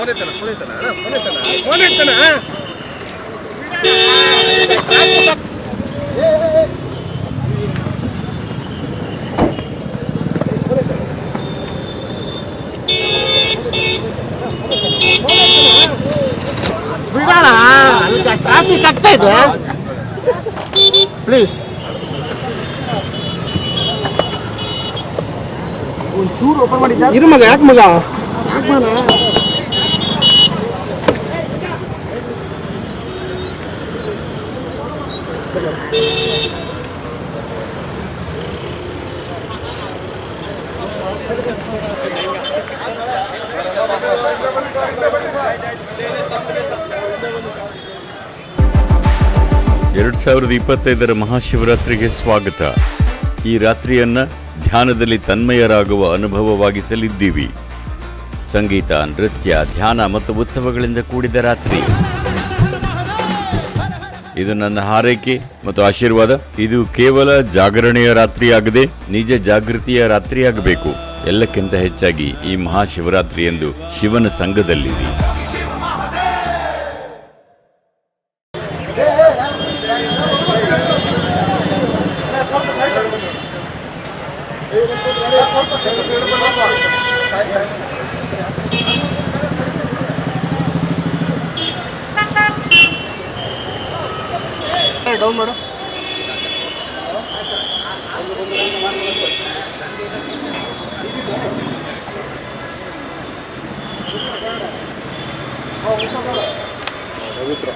ಬಿಡೋಣ, ಟ್ರಾಫಿಕ್ ಆಗ್ತಾ ಇದೆ. ಪ್ಲೀಸ್ ಒಂಚೂರು ಓಪನ್ ಮಾಡಿ ಸರ್. ಇರು ಮಗ, ಯಾಕೆ ಮಗ? ಯಾಕೆ ಮಗ? ಮಹಾಶಿವರಾತ್ರಿಗೆ ಸ್ವಾಗತ. ಈ ರಾತ್ರಿಯನ್ನ ಧ್ಯಾನದಲ್ಲಿ ತನ್ಮಯರಾಗುವ ಅನುಭವವಾಗಿಸಲಿದ್ದೀವಿ. ಸಂಗೀತ, ನೃತ್ಯ, ಧ್ಯಾನ ಮತ್ತು ಉತ್ಸವಗಳಿಂದ ಕೂಡಿದ ರಾತ್ರಿ. ಇದು ನನ್ನ ಹಾರೈಕೆ ಮತ್ತು ಆಶೀರ್ವಾದ. ಇದು ಕೇವಲ ಜಾಗರಣೆಯ ರಾತ್ರಿಯಾಗದೆ ನಿಜ ಜಾಗೃತಿಯ ರಾತ್ರಿಯಾಗಬೇಕು. ಎಲ್ಲಕ್ಕಿಂತ ಹೆಚ್ಚಾಗಿ ಈ ಮಹಾಶಿವರಾತ್ರಿಯಂದು ಶಿವನ ಸಂಘದಲ್ಲಿರಿ. ಡೌನ್ ಮಾಡು. ಪವಿತ್ರ